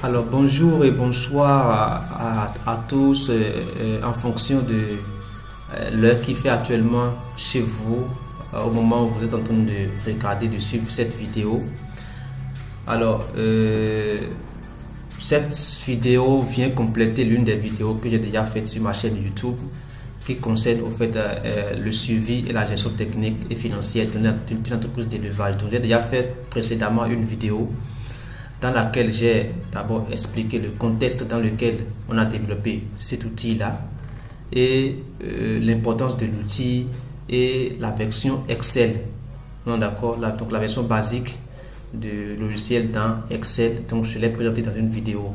Alors bonjour et bonsoir à tous en fonction de l'heure qui fait actuellement chez vous au moment où vous êtes en train de regarder, de suivre cette vidéo. Alors cette vidéo vient compléter l'une des vidéos que j'ai déjà faites sur ma chaîne YouTube qui concerne au fait le suivi et la gestion technique et financière d'une entreprise d'élevage. Donc j'ai déjà fait précédemment une vidéo dans laquelle j'ai d'abord expliqué le contexte dans lequel on a développé cet outil-là et l'importance de l'outil et la version Excel. Non, d'accord, donc la version basique du logiciel dans Excel. Donc je l'ai présenté dans une vidéo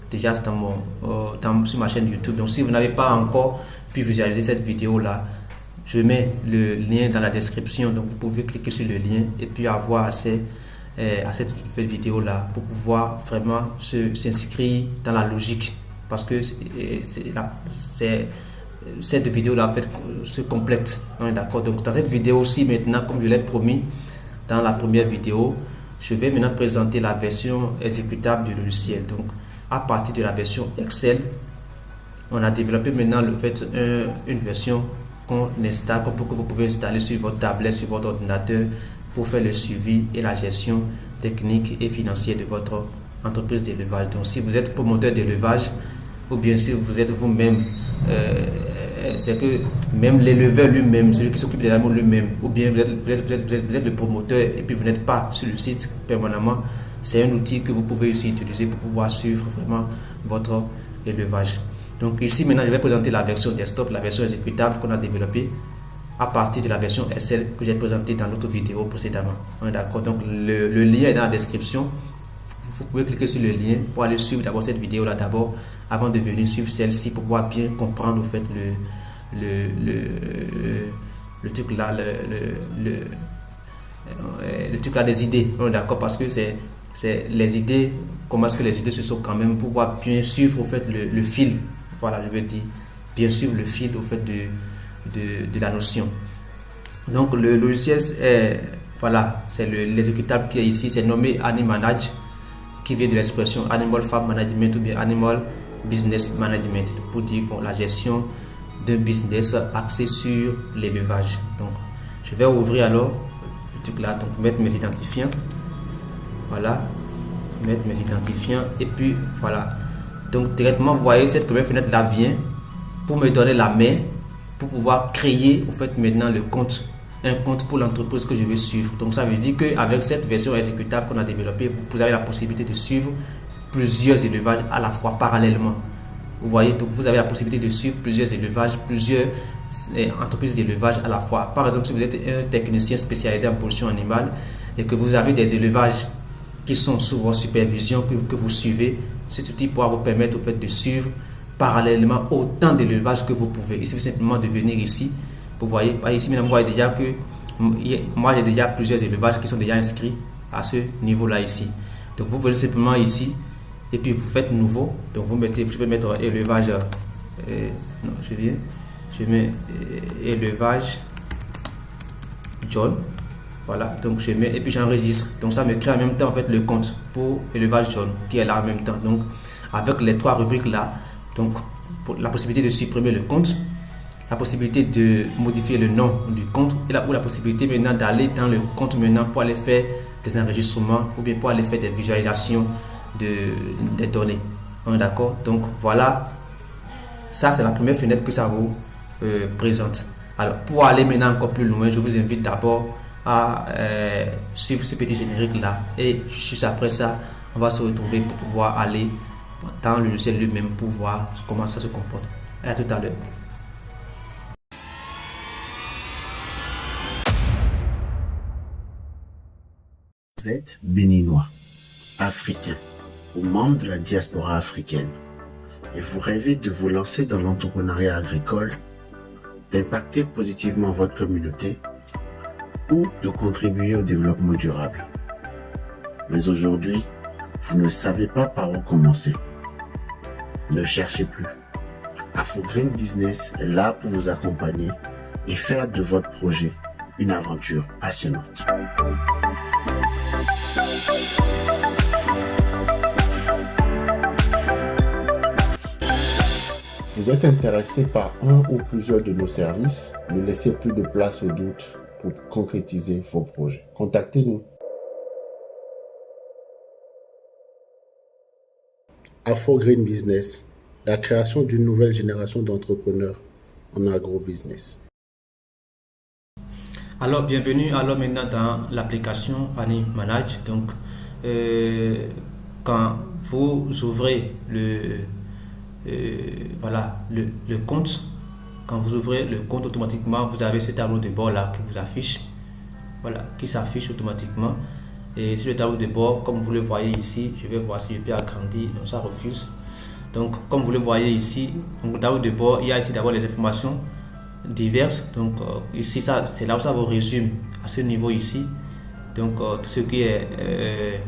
déjà sur ma chaîne YouTube. Donc si vous n'avez pas encore pu visualiser cette vidéo-là, je mets le lien dans la description. Donc vous pouvez cliquer sur le lien et puis avoir accès à cette vidéo là pour pouvoir vraiment s'inscrire dans la logique, parce que cette vidéo là en fait se complète. On est d'accord. Donc dans cette vidéo aussi maintenant, comme je l'ai promis dans la première vidéo, je vais maintenant présenter la version exécutable du logiciel. Donc à partir de la version Excel, on a développé maintenant une version qu'on installe, que vous pouvez installer sur votre tablette, sur votre ordinateur, pour faire le suivi et la gestion technique et financière de votre entreprise d'élevage. Donc si vous êtes promoteur d'élevage, ou bien si vous êtes vous-même, c'est que même l'éleveur lui-même, celui qui s'occupe des animaux lui-même, ou bien vous êtes le promoteur et puis vous n'êtes pas sur le site permanemment, c'est un outil que vous pouvez aussi utiliser pour pouvoir suivre vraiment votre élevage. Donc ici maintenant je vais présenter la version desktop, la version exécutable qu'on a développée à partir de la version Excel que j'ai présentée dans notre vidéo précédemment. On est d'accord. Donc le lien est dans la description. Vous pouvez cliquer sur le lien pour aller suivre d'abord cette vidéo là d'abord avant de venir suivre celle-ci pour pouvoir bien comprendre au fait le truc là, le truc là des idées. On est d'accord, parce que c'est les idées, comment est-ce que les idées se sont quand même, pour pouvoir bien suivre au fait le fil. Voilà, je veux dire bien suivre le fil au fait de la notion. Donc le logiciel voilà, c'est l'exécutable qui est ici, c'est nommé Animanage, qui vient de l'expression Animal Farm Management ou bien Animal Business Management, pour dire la gestion d'un business axé sur l'élevage. Donc je vais ouvrir alors le truc là, donc mettre mes identifiants, voilà, mettre mes identifiants et puis voilà. Donc directement vous voyez cette première fenêtre là vient pour me donner la main pour pouvoir créer au fait maintenant un compte pour l'entreprise que je veux suivre. Donc ça veut dire qu'avec cette version exécutable qu'on a développée, vous avez la possibilité de suivre plusieurs élevages à la fois parallèlement. Vous voyez, donc vous avez la possibilité de suivre plusieurs élevages, plusieurs entreprises d'élevage à la fois. Par exemple, si vous êtes un technicien spécialisé en pollution animale et que vous avez des élevages qui sont sous votre supervision, que vous suivez, cet outil pourra vous permettre au fait de suivre parallèlement autant d'élevage que vous pouvez. Il suffit simplement de venir ici. Vous voyez, ici maintenant vous voyez déjà que moi j'ai déjà plusieurs élevages qui sont déjà inscrits à ce niveau là ici. Donc vous venez simplement ici et puis vous faites nouveau. Donc vous mettez, je peux mettre élevage, non je mets élevage John. Voilà, donc je mets et puis j'enregistre. Donc ça me crée en même temps en fait le compte pour élevage John qui est là en même temps. Donc avec les trois rubriques là, donc pour la possibilité de supprimer le compte, la possibilité de modifier le nom du compte ou la possibilité maintenant d'aller dans le compte maintenant pour aller faire des enregistrements ou bien pour aller faire des visualisations des données. On est d'accord. Donc voilà, ça c'est la première fenêtre que ça vous présente. Alors pour aller maintenant encore plus loin, je vous invite d'abord à suivre ce petit générique là et juste après ça on va se retrouver pour pouvoir aller dans le logiciel lui-même pour voir comment ça se comporte. À tout à l'heure. Vous êtes béninois, africain ou membre de la diaspora africaine et vous rêvez de vous lancer dans l'entrepreneuriat agricole, d'impacter positivement votre communauté ou de contribuer au développement durable. Mais aujourd'hui, vous ne savez pas par où commencer. Ne cherchez plus. AfroGreen Business est là pour vous accompagner et faire de votre projet une aventure passionnante. vous êtes intéressé par un ou plusieurs de nos services, ne laissez plus de place au doute pour concrétiser vos projets. Contactez-nous. Afro Green Business, la création d'une nouvelle génération d'entrepreneurs en agrobusiness. Alors, bienvenue maintenant dans l'application Ani Manage. Donc, quand vous ouvrez le compte, automatiquement, vous avez ce tableau de bord là qui vous affiche, qui s'affiche automatiquement. Et sur le tableau de bord, comme vous le voyez ici, je vais voir si je peux agrandir. Non, ça refuse. Donc, comme vous le voyez ici, donc, le tableau de bord, il y a ici d'abord les informations diverses. Donc, ici, c'est là où ça vous résume à ce niveau ici. Donc, tout ce qui est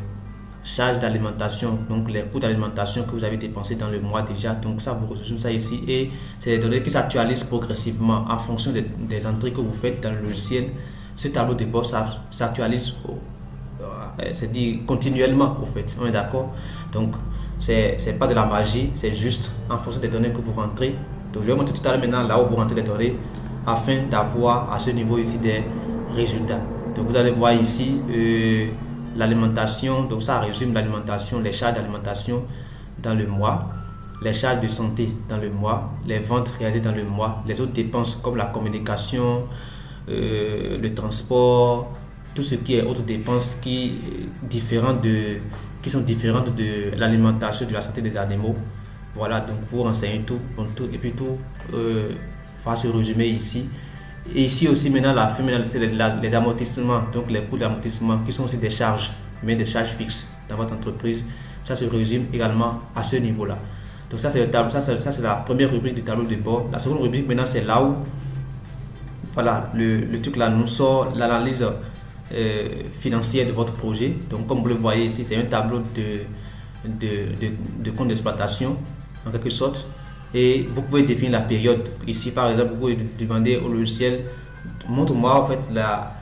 charge d'alimentation, donc les coûts d'alimentation que vous avez dépensés dans le mois déjà. Donc, ça vous résume ça ici. Et c'est des données qui s'actualisent progressivement en fonction des entrées que vous faites dans le logiciel. Ce tableau de bord s'actualise c'est-à-dire continuellement au fait, on est d'accord. Donc c'est pas de la magie, c'est juste en fonction des données que vous rentrez. Donc je vais montrer tout à l'heure maintenant là où vous rentrez les données afin d'avoir à ce niveau ici des résultats. Donc vous allez voir ici l'alimentation, donc ça résume l'alimentation, les charges d'alimentation dans le mois, les charges de santé dans le mois, les ventes réalisées dans le mois, les autres dépenses comme la communication, le transport, tout ce qui est autres dépenses qui sont différentes de l'alimentation, de la santé des animaux. Voilà, donc vous renseignez tout et puis tout va se résumer ici. Et ici aussi maintenant la fin, c'est les amortissements, donc les coûts d'amortissement qui sont aussi des charges, mais des charges fixes dans votre entreprise. Ça se résume également à ce niveau-là. Donc ça c'est le tableau, ça c'est la première rubrique du tableau de bord. La seconde rubrique maintenant c'est là où le truc là nous sort l'analyse financière de votre projet. Donc comme vous le voyez ici, c'est un tableau de compte d'exploitation en quelque sorte, et vous pouvez définir la période. Ici par exemple, vous pouvez demander au logiciel, montre-moi en fait la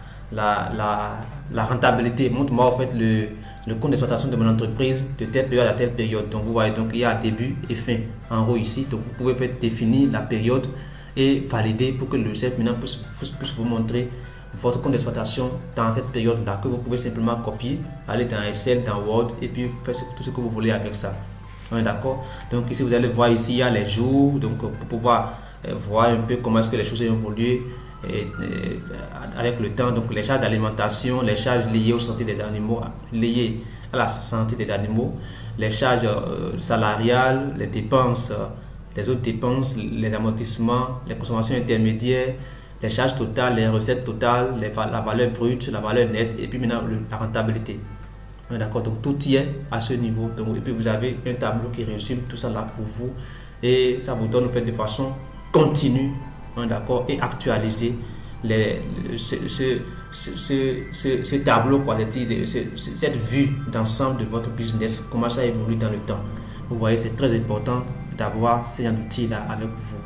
rentabilité, montre-moi en fait le compte d'exploitation de mon entreprise de telle période à telle période. Donc vous voyez, donc il y a début et fin en haut ici. Donc vous pouvez définir la période et valider pour que le logiciel maintenant puisse vous montrer votre compte d'exploitation dans cette période-là, que vous pouvez simplement copier, aller dans Excel, dans Word et puis faire tout ce que vous voulez avec ça. On est d'accord? Donc ici vous allez voir, ici il y a les jours, donc pour pouvoir voir un peu comment est-ce que les choses ont évolué avec le temps. Donc les charges d'alimentation, les charges liées aux santé des animaux, liées à la santé des animaux, les charges salariales, les dépenses, les autres dépenses, les amortissements, les consommations intermédiaires, les charges totales, les recettes totales, la valeur brute, la valeur nette et puis maintenant la rentabilité. D'accord, donc tout y est à ce niveau. Donc, et puis vous avez un tableau qui résume tout ça là pour vous et ça vous donne en fait de façon continue, d'accord, et actualiser ce tableau, cette vue d'ensemble de votre business, comment ça évolue dans le temps. Vous voyez, c'est très important d'avoir ces outils là avec vous.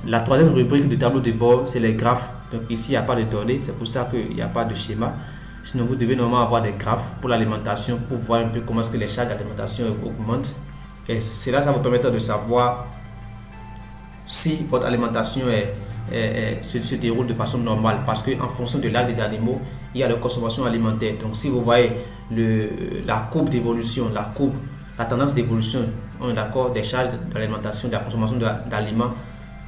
La troisième rubrique du tableau de bord, c'est les graphes. Donc ici, il n'y a pas de données, c'est pour ça qu'il n'y a pas de schéma. Sinon, vous devez normalement avoir des graphes pour l'alimentation, pour voir un peu comment est-ce que les charges d'alimentation augmentent. Et c'est là, ça vous permettra de savoir si votre alimentation se déroule de façon normale. Parce qu'en fonction de l'âge des animaux, il y a la consommation alimentaire. Donc si vous voyez la courbe d'évolution, la tendance d'évolution, on est d'accord, des charges d'alimentation, de la consommation d'aliments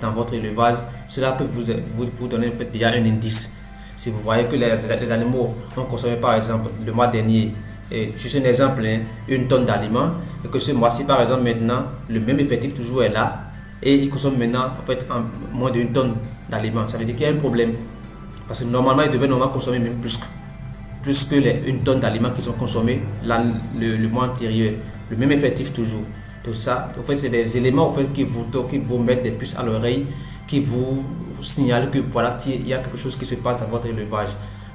dans votre élevage, cela peut vous donner en fait déjà un indice. Si vous voyez que les animaux ont consommé par exemple le mois dernier, juste un exemple, une tonne d'aliments, et que ce mois-ci par exemple maintenant, le même effectif toujours est là, et ils consomment maintenant en fait moins d'une tonne d'aliments, ça veut dire qu'il y a un problème. Parce que normalement, ils devaient normalement consommer même plus que une tonne d'aliments qui sont consommés le mois antérieur, le même effectif toujours. Tout ça, en fait, c'est des éléments en fait, qui vous mettent des puces à l'oreille, qui vous signalent que voilà, il y a quelque chose qui se passe dans votre élevage.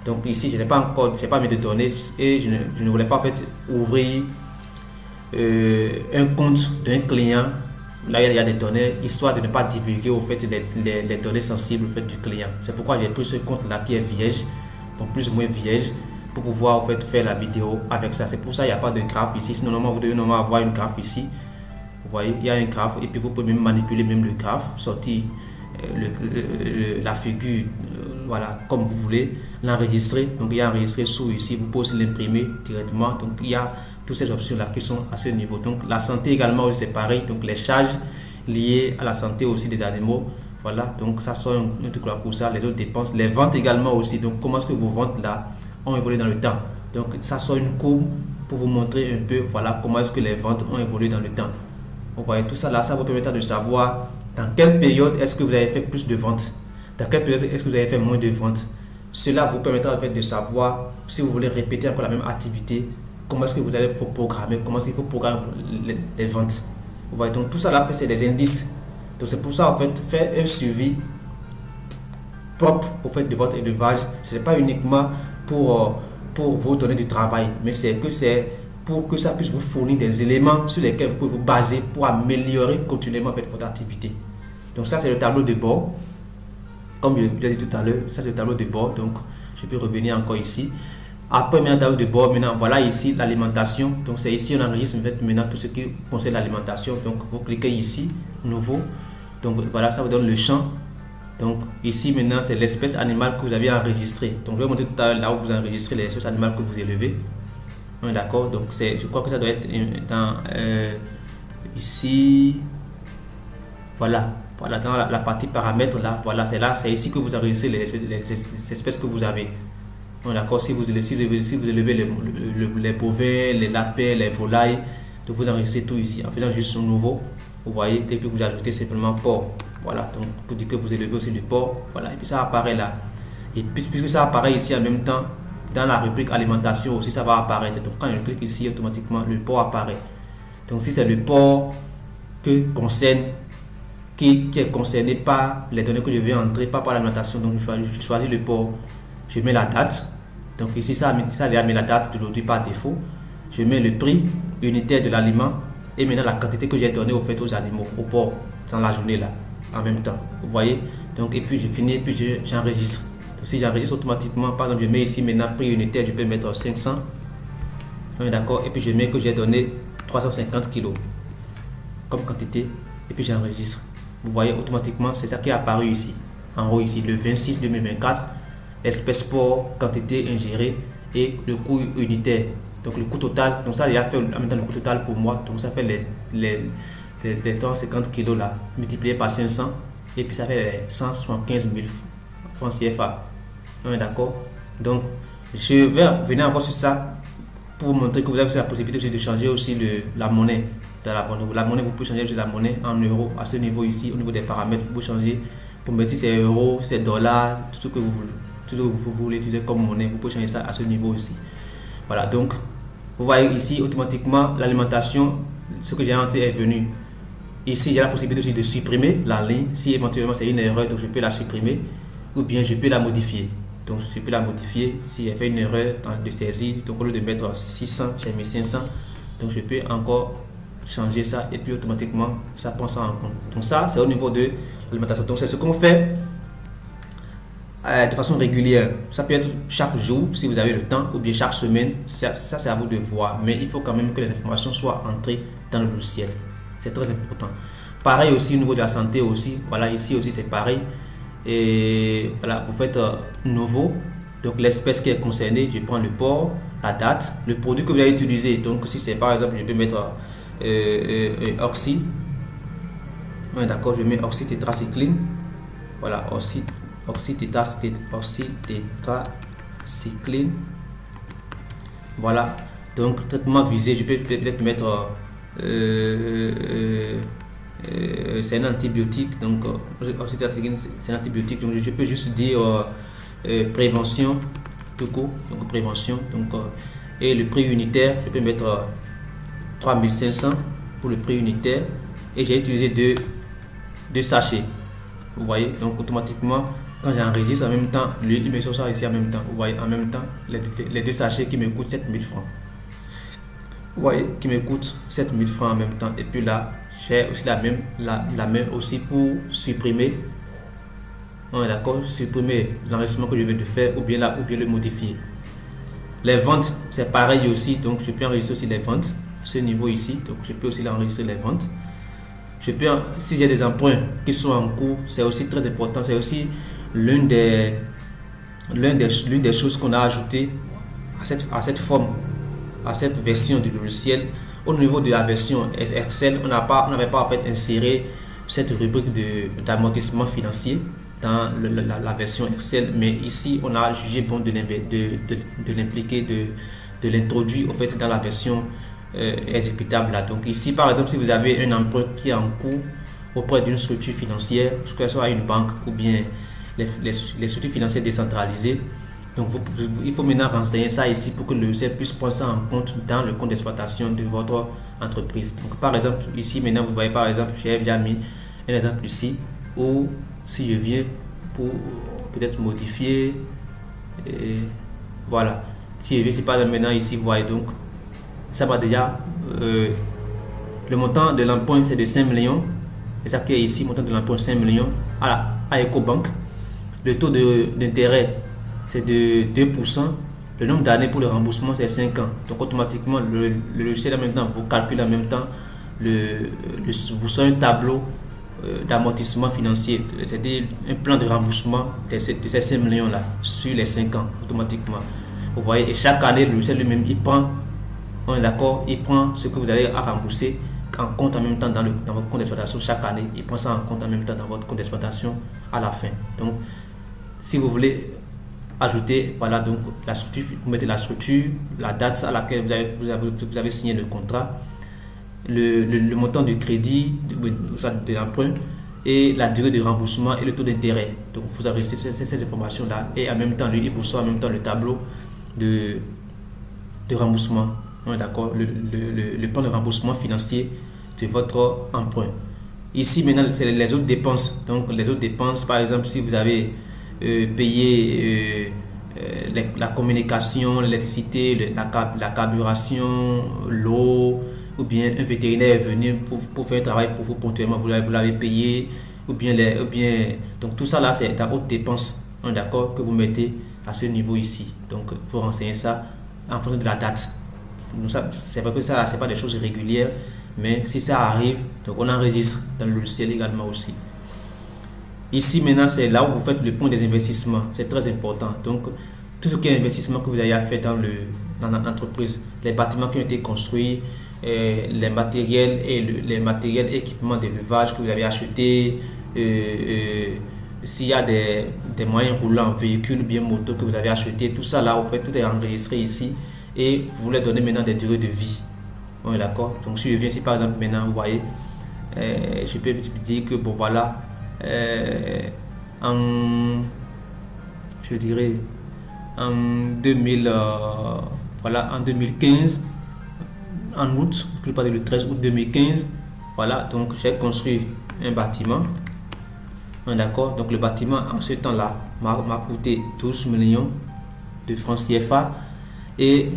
Donc ici, je n'ai pas mis de données et je ne voulais pas en fait ouvrir un compte d'un client. Là, il y a des données, histoire de ne pas divulguer au fait les données sensibles au fait du client. C'est pourquoi j'ai pris ce compte-là qui est vierge, bon, plus ou moins vierge, pour pouvoir en fait faire la vidéo avec ça. C'est pour ça qu'il n'y a pas de graphe ici. Sinon, normalement, vous devez normalement avoir une graphe ici. Vous voyez, il y a un graphe et puis vous pouvez même manipuler même le graphe, sortir la figure, voilà, comme vous voulez, l'enregistrer. Donc il y a enregistré sous ici, vous pouvez aussi l'imprimer directement. Donc il y a toutes ces options là qui sont à ce niveau. Donc la santé également c'est pareil, donc les charges liées à la santé aussi des animaux. Voilà, donc ça sort un truc là pour ça, les autres dépenses, les ventes également aussi. Donc comment est-ce que vos ventes là ont évolué dans le temps. Donc ça sort une courbe pour vous montrer un peu, voilà, comment est-ce que les ventes ont évolué dans le temps. Vous voyez tout ça là, ça vous permettra de savoir dans quelle période est-ce que vous avez fait plus de ventes, dans quelle période est-ce que vous avez fait moins de ventes. Cela vous permettra en fait de savoir si vous voulez répéter encore la même activité, comment est-ce que vous allez vous programmer, comment est-ce qu'il faut programmer les ventes. Vous voyez, donc tout ça là, c'est des indices. Donc c'est pour ça en fait, faire un suivi propre au fait de votre élevage, ce n'est pas uniquement pour vous donner du travail, mais c'est pour que ça puisse vous fournir des éléments sur lesquels vous pouvez vous baser pour améliorer continuellement en fait, votre activité. Donc ça c'est le tableau de bord, comme je l'ai dit tout à l'heure, ça c'est le tableau de bord, donc je peux revenir encore ici. Après maintenant tableau de bord, maintenant voilà ici l'alimentation, donc c'est ici on enregistre maintenant tout ce qui concerne l'alimentation, donc vous cliquez ici, nouveau, donc voilà ça vous donne le champ. Donc ici maintenant c'est l'espèce animale que vous avez enregistrée. Donc je vais montrer tout à l'heure là où vous enregistrez les espèces animales que vous élevez. D'accord, donc je crois que ça doit être dans ici, voilà dans la partie paramètres là, voilà c'est ici que vous enregistrez les espèces que vous avez. D'accord, si vous élevez les bovins, les lapins, les volailles, donc vous enregistrez tout ici en faisant juste un nouveau. Vous voyez, et puis vous ajoutez simplement porc. Voilà, donc pour dire que vous élevez aussi du porc, voilà, et puis ça apparaît là. Et puisque ça apparaît ici en même temps, dans la rubrique alimentation aussi, ça va apparaître. Donc quand je clique ici, automatiquement, le porc apparaît. Donc si c'est le porc qui est concerné par les données que je vais entrer, pas par l'alimentation, donc je choisis le porc, je mets la date. Donc ici, ça a déjà mis la date d'aujourd'hui par défaut. Je mets le prix unitaire de l'aliment et maintenant la quantité que j'ai donnée au fait aux animaux, au porc, dans la journée là. En même temps, vous voyez, donc et puis je finis et puis j'enregistre. Donc si j'enregistre automatiquement, par exemple je mets ici maintenant prix unitaire, je peux mettre 500, d'accord, et puis je mets que j'ai donné 350 kg comme quantité et puis j'enregistre. Vous voyez automatiquement c'est ça qui est apparu ici en haut ici, le 26 2024, espèce porc, quantité ingérée et le coût unitaire, donc le coût total. Donc ça il a fait en même temps le coût total pour moi, donc ça fait les 350 kg là, multiplié par 500, et puis ça fait 175 000 francs CFA. D'accord. Donc, je vais revenir encore sur ça pour vous montrer que vous avez la possibilité de changer aussi la monnaie. La monnaie, vous pouvez changer aussi la monnaie en euros à ce niveau ici, au niveau des paramètres. Vous pouvez changer, pour mettre si c'est euros, si c'est dollars, tout ce que vous voulez utiliser comme monnaie, vous pouvez changer ça à ce niveau ici. Voilà, donc, vous voyez ici, automatiquement, l'alimentation, ce que j'ai entré est venu. Ici, j'ai la possibilité aussi de supprimer la ligne. Si éventuellement c'est une erreur, donc je peux la supprimer ou bien je peux la modifier. Donc je peux la modifier si j'ai fait une erreur de saisie. Donc au lieu de mettre 600, j'ai mis 500. Donc je peux encore changer ça et puis automatiquement ça prend ça en compte. Donc ça, c'est au niveau de l'alimentation. Donc c'est ce qu'on fait de façon régulière. Ça peut être chaque jour si vous avez le temps ou bien chaque semaine. Ça c'est à vous de voir. Mais il faut quand même que les informations soient entrées dans le logiciel. C'est très important. Pareil aussi au niveau de la santé aussi. Voilà, ici aussi c'est pareil. Et voilà, vous faites nouveau. Donc l'espèce qui est concernée, je prends le porc, la date, le produit que vous allez utiliser. Donc si c'est par exemple, je peux mettre oxy. D'accord, je mets oxy tétracycline. Voilà, oxy tétracycline. Voilà. Donc traitement visé, je peux peut-être mettre c'est un antibiotique, donc c'est un antibiotique, donc je peux juste dire prévention tout court, donc prévention, donc et le prix unitaire, je peux mettre 3500 pour le prix unitaire et j'ai utilisé deux sachets. Vous voyez, donc automatiquement quand j'enregistre en même temps, il me sort ça ici en même temps. Vous voyez, en même temps les deux sachets qui me coûtent 7000 francs. Vous voyez, qui me coûte 7000 francs en même temps. Et puis là, j'ai aussi la main aussi pour supprimer. D'accord, supprimer l'enregistrement que je viens de faire ou bien le modifier. Les ventes, c'est pareil aussi. Donc je peux enregistrer aussi les ventes à ce niveau ici. Donc je peux aussi enregistrer les ventes. si j'ai des emprunts qui sont en cours, c'est aussi très important. C'est aussi l'une des choses qu'on a ajoutées à cette forme, à cette version du logiciel. Au niveau de la version Excel, on n'avait pas en fait inséré cette rubrique d'amortissement financier dans la version Excel, mais ici on a jugé bon de l'impliquer, de l'introduire au fait dans la version exécutable là. Donc ici par exemple, si vous avez un emprunt qui est en cours auprès d'une structure financière, que ce soit une banque ou bien les structures financières décentralisées, donc il faut maintenant renseigner ça ici pour que le logiciel puisse prendre ça en compte dans le compte d'exploitation de votre entreprise. Donc par exemple ici maintenant vous voyez par exemple, j'ai déjà mis un exemple ici où si je viens pour peut-être modifier, et voilà, si je viens, c'est pas maintenant ici, vous voyez, donc ça va déjà le montant de l'emprunt c'est de 5 millions, et ça qui est ici, montant de l'emprunt 5 millions à Ecobank. Le taux d'intérêt c'est de 2%, le nombre d'années pour le remboursement c'est 5 ans. Donc automatiquement le logiciel en même temps vous calcule en même temps vous sort un tableau d'amortissement financier, c'est-à-dire un plan de remboursement de ces 5 millions là sur les 5 ans automatiquement. Vous voyez, et chaque année le logiciel lui-même il prend, on est d'accord, il prend ce que vous allez à rembourser en compte en même temps dans votre compte d'exploitation chaque année, il prend ça en compte en même temps dans votre compte d'exploitation à la fin. Donc si vous voulez ajouter, voilà, donc la structure, vous mettez la structure, la date à laquelle vous avez signé le contrat, le montant du crédit, de l'emprunt, et la durée de remboursement et le taux d'intérêt. Donc vous avez ces informations là, et en même temps il vous sort en même temps le tableau de remboursement, d'accord, le plan de remboursement financier de votre emprunt. Ici maintenant c'est les autres dépenses. Donc les autres dépenses, par exemple si vous avez payé la communication, l'électricité, la carburation, l'eau, ou bien un vétérinaire est venu pour faire un travail pour vous ponctuellement, vous l'avez payé, ou bien donc tout ça là c'est dans haute dépense, d'accord, que vous mettez à ce niveau ici. Donc il faut renseigner ça en fonction de la date. C'est vrai que ça c'est pas des choses régulières, mais si ça arrive, donc on enregistre dans le logiciel également aussi. Ici maintenant c'est là où vous faites le point des investissements, c'est très important. Donc tout ce qui est investissement que vous avez fait dans l'entreprise, les bâtiments qui ont été construits, les matériels et équipements d'élevage que vous avez achetés, s'il y a des moyens roulants, véhicules bien motos que vous avez achetés, tout ça là, en fait, tout est enregistré ici et vous leur donnez maintenant des durées de vie. On est d'accord? Donc si je viens ici par exemple maintenant, vous voyez, je peux dire que bon voilà, en 2015, en août, je parle le 13 août 2015, voilà, donc j'ai construit un bâtiment, d'accord, donc le bâtiment en ce temps-là m'a coûté 12 millions de francs CFA et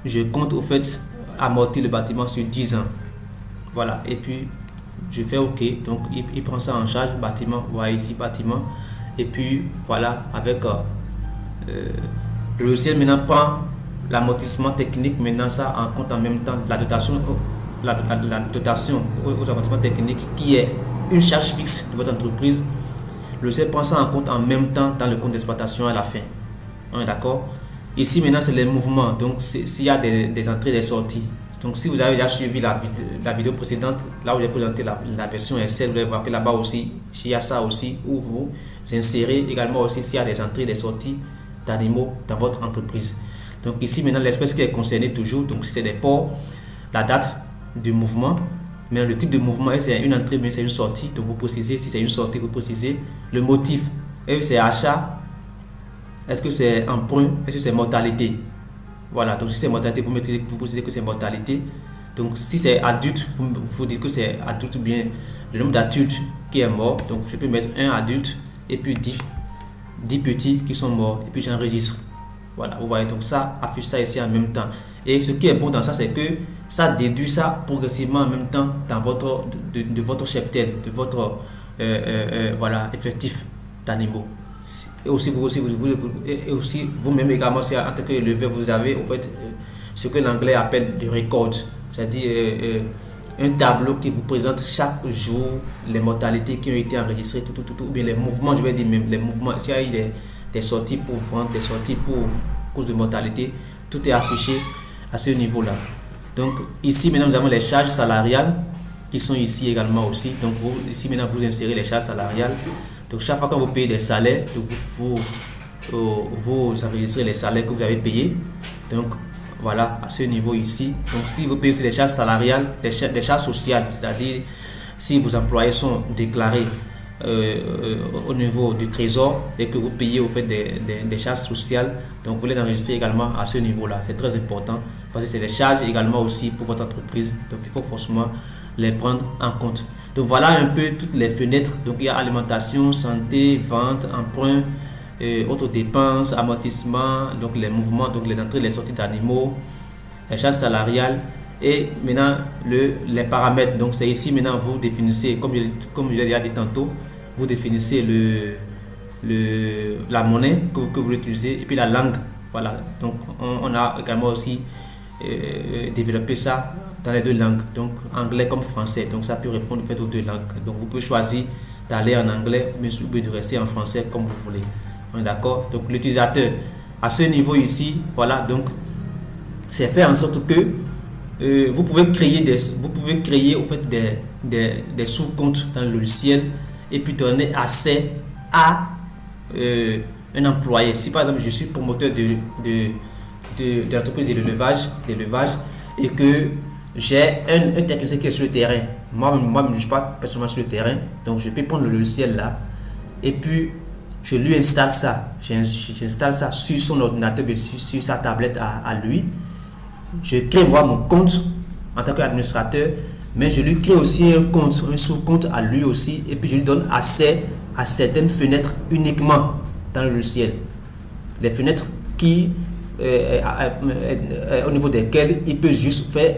je compte au fait amortir le bâtiment sur 10 ans, voilà, et puis je fais OK, donc il prend ça en charge, bâtiment, vous voyez ici bâtiment, et puis voilà, avec le logiciel maintenant prend l'amortissement technique, maintenant ça en compte en même temps la dotation aux amortissements techniques qui est une charge fixe de votre entreprise. Le logiciel prend ça en compte en même temps dans le compte d'exploitation à la fin. On est d'accord? Ici maintenant c'est les mouvements, donc s'il y a des entrées et des sorties. Donc si vous avez déjà suivi la vidéo précédente, là où j'ai présenté la version Excel, vous allez voir que là-bas aussi, il y a ça aussi où vous insérez également aussi s'il y a des entrées et des sorties d'animaux dans votre entreprise. Donc ici maintenant l'espèce qui est concernée toujours, donc si c'est des porcs, la date du mouvement, mais le type de mouvement, est-ce que c'est une entrée, mais c'est une sortie, donc vous précisez, si c'est une sortie, vous précisez le motif, est-ce que c'est achat, est-ce que c'est emprunt, est-ce que c'est mortalité. Voilà, donc si c'est mortalité, vous précisez que c'est mortalité. Donc si c'est adulte, vous dites que c'est adulte ou bien le nombre d'adultes qui est mort, donc je peux mettre un adulte et puis 10 petits qui sont morts et puis j'enregistre. Voilà, vous voyez, donc ça affiche ça ici en même temps. Et ce qui est bon dans ça, c'est que ça déduit ça progressivement en même temps dans de votre cheptel, de votre voilà, effectif d'animaux. Et aussi vous-même également, si en tant qu'éleveur, vous avez en fait ce que l'anglais appelle du record, c'est-à-dire un tableau qui vous présente chaque jour les mortalités qui ont été enregistrées, ou bien les mouvements, je vais dire même les mouvements. S'il y a eu des sorties pour vente, des sorties pour cause de mortalité, tout est affiché à ce niveau-là. Donc ici maintenant nous avons les charges salariales qui sont ici également aussi. Donc ici maintenant vous insérez les charges salariales. Donc chaque fois que vous payez des salaires, vous enregistrez les salaires que vous avez payés. Donc voilà, à ce niveau ici. Donc si vous payez aussi des charges salariales, des charges sociales, c'est-à-dire si vos employés sont déclarés au niveau du trésor et que vous payez au fait des charges sociales, donc vous les enregistrez également à ce niveau-là. C'est très important parce que c'est des charges également aussi pour votre entreprise. Donc il faut forcément les prendre en compte. Donc voilà un peu toutes les fenêtres. Donc il y a alimentation, santé, vente, emprunt, autres dépenses, amortissement, donc les mouvements, donc les entrées, les sorties d'animaux, les charges salariales et maintenant les paramètres. Donc c'est ici maintenant vous définissez, comme je l'ai déjà dit tantôt, vous définissez la monnaie que vous utilisez et puis la langue. Voilà, donc on a également aussi développé ça dans les deux langues, donc anglais comme français, donc ça peut répondre en fait aux deux langues. Donc vous pouvez choisir d'aller en anglais ou de rester en français comme vous voulez. D'accord, donc l'utilisateur à ce niveau ici, voilà, donc c'est fait en sorte que vous pouvez créer au fait des sous-comptes dans le logiciel et puis donner accès à un employé. Si par exemple je suis promoteur de l'entreprise de l'élevage et que j'ai un technicien qui est sur le terrain, moi je ne suis pas personnellement sur le terrain, donc je peux prendre le logiciel là et puis je lui installe ça, j'installe ça sur son ordinateur, sur sa tablette à lui. Je crée moi mon compte en tant qu'administrateur, mais je lui crée aussi un sous-compte à lui aussi, et puis je lui donne accès à certaines fenêtres uniquement dans le logiciel. Les fenêtres qui, au niveau desquelles il peut juste faire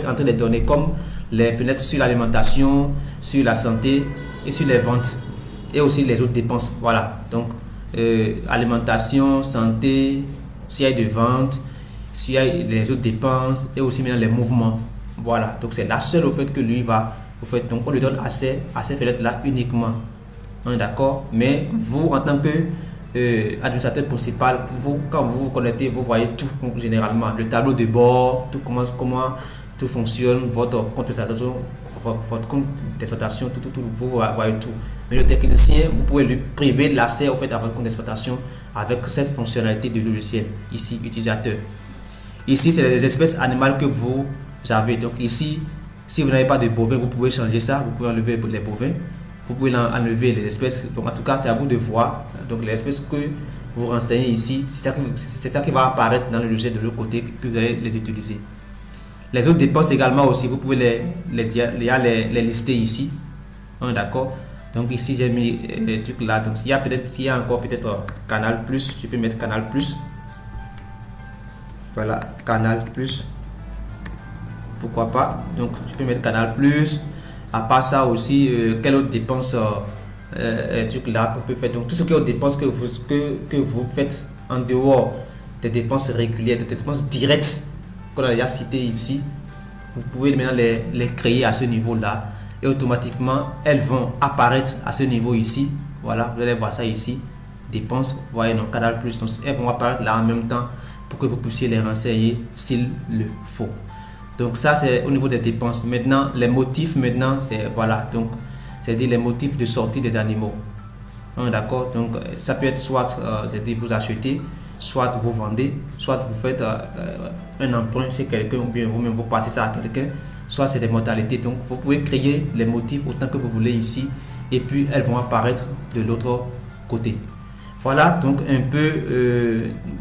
entrer des données, comme les fenêtres sur l'alimentation, sur la santé et sur les ventes. Et aussi les autres dépenses, voilà, donc alimentation, santé, s'il y a de vente, s'il y a les autres dépenses et aussi maintenant les mouvements, voilà, donc c'est la seule au fait que lui va, au fait, donc on lui donne accès à ces fenêtres là uniquement, d'accord, mais vous en tant que administrateur principal, quand vous vous connectez, vous voyez tout généralement, le tableau de bord, tout comment tout fonctionne, votre compte d'exploitation, votre compte d'exploitation, tout, vous voyez tout. Mais le technicien, vous pouvez lui priver de l'accès au fait à votre compte d'exploitation avec cette fonctionnalité de logiciel, ici, utilisateur. Ici, c'est les espèces animales que vous avez. Donc ici, si vous n'avez pas de bovins, vous pouvez changer ça, vous pouvez enlever les bovins, vous pouvez enlever les espèces. Donc en tout cas, c'est à vous de voir. Donc les espèces que vous renseignez ici, c'est ça qui va apparaître dans le logiciel de l'autre côté, puis vous allez les utiliser. Les autres dépenses également aussi, vous pouvez les lister ici. D'accord. Donc ici j'ai mis les trucs là. Donc s'il y a encore peut-être Canal Plus, je peux mettre Canal Plus. Voilà, Canal Plus. Pourquoi pas. Donc je peux mettre Canal Plus. À part ça aussi, quelle autre dépense truc là qu'on peut faire. Donc tout ce qui est aux dépenses que vous faites en dehors des dépenses régulières, des dépenses directes qu'on a déjà cité ici, vous pouvez maintenant les créer à ce niveau là et automatiquement elles vont apparaître à ce niveau ici. Voilà, vous allez voir ça ici, dépenses, vous voyez, non, Canal Plus, donc elles vont apparaître là en même temps pour que vous puissiez les renseigner s'il le faut. Donc ça c'est au niveau des dépenses. Maintenant les motifs, maintenant c'est voilà, donc c'est dire les motifs de sortie des animaux. D'accord, donc ça peut être soit c'est-à-dire vous achetez, soit vous vendez, soit vous faites un emprunt chez quelqu'un ou bien vous-même vous passez ça à quelqu'un, soit c'est des mortalités. Donc vous pouvez créer les motifs autant que vous voulez ici et puis elles vont apparaître de l'autre côté. Voilà donc un peu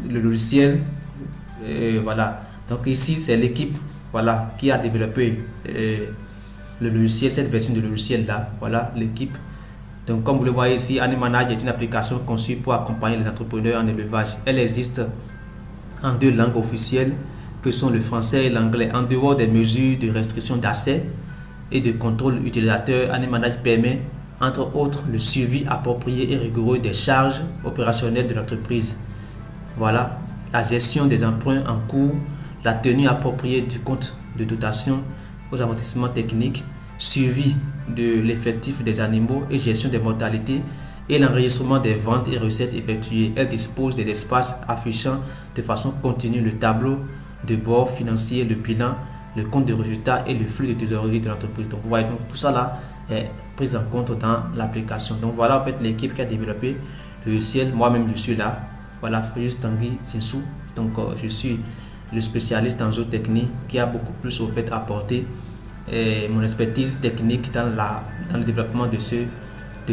le logiciel. Voilà, donc ici c'est l'équipe, voilà, qui a développé le logiciel, cette version de logiciel là. Voilà l'équipe. Donc comme vous le voyez ici, Animanage est une application conçue pour accompagner les entrepreneurs en élevage. Elle existe en 2 langues officielles que sont le français et l'anglais. En dehors des mesures de restriction d'accès et de contrôle utilisateur, Animanage permet entre autres le suivi approprié et rigoureux des charges opérationnelles de l'entreprise. Voilà, la gestion des emprunts en cours, la tenue appropriée du compte de dotation aux amortissements techniques, suivi de l'effectif des animaux et gestion des mortalités et l'enregistrement des ventes et recettes effectuées. Elle dispose des espaces affichant de façon continue le tableau de bord financier, le bilan, le compte de résultats et le flux de trésorerie de l'entreprise. Donc, vous voyez, donc, tout ça là est pris en compte dans l'application. Donc, voilà en fait l'équipe qui a développé le logiciel. Moi-même, je suis là. Voilà, Fréjus Tanguy Zinsou. Donc, je suis le spécialiste en zootechnie qui a beaucoup plus au fait apporté mon expertise technique dans le développement de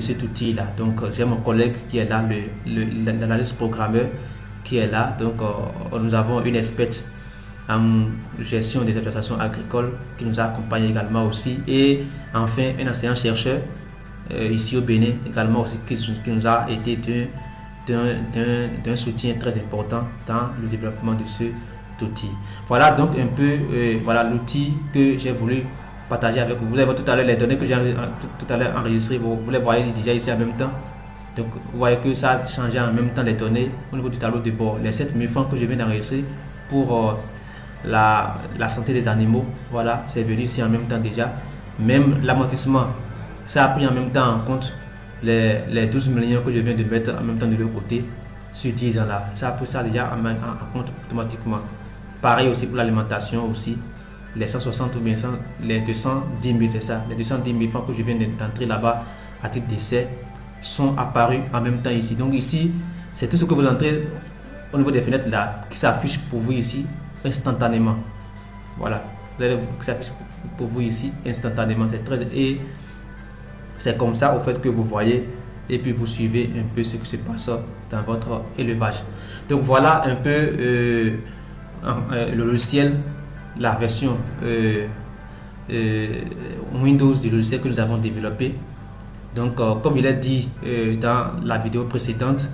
cet outil-là. Donc, j'ai mon collègue qui est là, l'analyste programmeur qui est là. Donc, nous avons une experte en gestion des exploitations agricoles qui nous a accompagnés également aussi. Et enfin, un enseignant-chercheur ici au Bénin également aussi qui nous a été d'un soutien très important dans le développement de cet outil. Voilà donc un peu voilà l'outil que j'ai voulu partager avec vous. Vous avez tout à l'heure les données que j'ai tout à l'heure enregistrées, vous les voyez déjà ici en même temps. Donc vous voyez que ça a changé en même temps les données au niveau du tableau de bord. Les 7000 francs que je viens d'enregistrer pour la santé des animaux, voilà, c'est venu ici en même temps déjà. Même l'amortissement, ça a pris en même temps en compte les 12 millions que je viens de mettre en même temps de l'autre côté sur 10 ans là. Ça a pris ça déjà en compte automatiquement. Pareil aussi pour l'alimentation aussi. Les 160 ou bien les 210 000, c'est ça. Les 210 000 francs que je viens d'entrer là-bas à titre d'essai sont apparus en même temps ici. Donc ici, c'est tout ce que vous entrez au niveau des fenêtres là qui s'affiche pour vous ici instantanément. Voilà. Qui s'affiche pour vous ici instantanément. Et c'est comme ça au fait que vous voyez et puis vous suivez un peu ce qui se passe dans votre élevage. Donc voilà un peu le logiciel, la version Windows du logiciel que nous avons développé. Donc comme il est dit dans la vidéo précédente,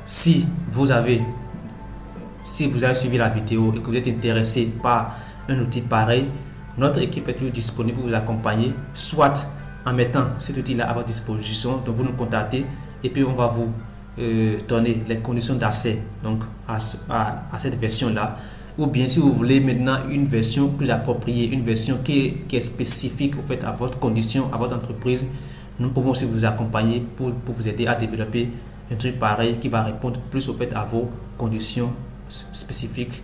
si vous avez suivi la vidéo et que vous êtes intéressé par un outil pareil, notre équipe est toujours disponible pour vous accompagner, soit en mettant cet outil-là à votre disposition. Donc vous nous contactez et puis on va vous donner les conditions d'accès donc à cette version-là. Ou bien si vous voulez maintenant une version plus appropriée, une version qui est spécifique au fait, à votre condition, à votre entreprise, nous pouvons aussi vous accompagner pour vous aider à développer un truc pareil qui va répondre plus au fait à vos conditions spécifiques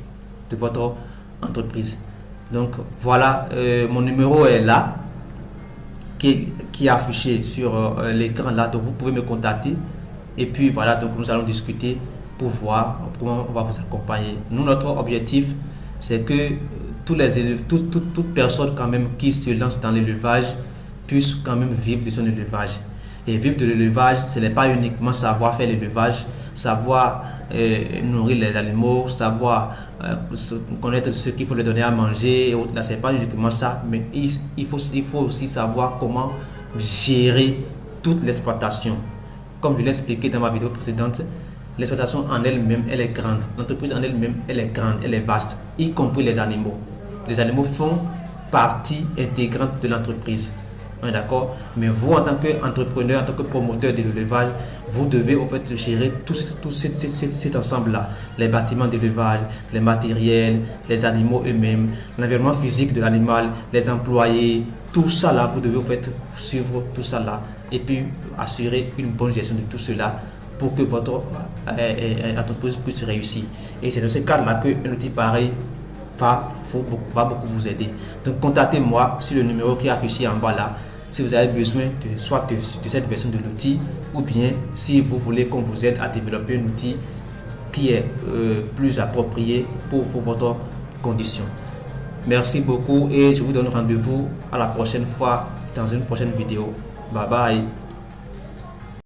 de votre entreprise. Donc voilà, mon numéro est là, qui est affiché sur l'écran là, donc vous pouvez me contacter et puis voilà, donc nous allons discuter pour voir comment on va vous accompagner. Nous, notre objectif, c'est que toute personne quand même qui se lance dans l'élevage puisse quand même vivre de son élevage. Et vivre de l'élevage, ce n'est pas uniquement savoir faire l'élevage, savoir nourrir les animaux, savoir connaître ce qu'il faut leur donner à manger et autres. Là, ce n'est pas uniquement ça, mais il faut aussi savoir comment gérer toute l'exploitation. Comme je l'ai expliqué dans ma vidéo précédente, l'exploitation en elle-même, elle est grande. L'entreprise en elle-même, elle est grande, elle est vaste, y compris les animaux. Les animaux font partie intégrante de l'entreprise. D'accord? Mais vous, en tant qu'entrepreneur, en tant que promoteur de l'élevage, vous devez en fait gérer tout cet ensemble-là. Les bâtiments d'élevage, les matériels, les animaux eux-mêmes, l'environnement physique de l'animal, les employés, tout ça là, vous devez en fait suivre tout ça là et puis assurer une bonne gestion de tout cela pour que votre entreprise puisse réussir. Et c'est dans ce cadre-là qu'un outil pareil va beaucoup vous aider. Donc contactez-moi sur le numéro qui est affiché en bas là, si vous avez besoin soit de cette version de l'outil, ou bien si vous voulez qu'on vous aide à développer un outil qui est plus approprié pour votre condition. Merci beaucoup et je vous donne rendez-vous à la prochaine fois dans une prochaine vidéo. Bye bye.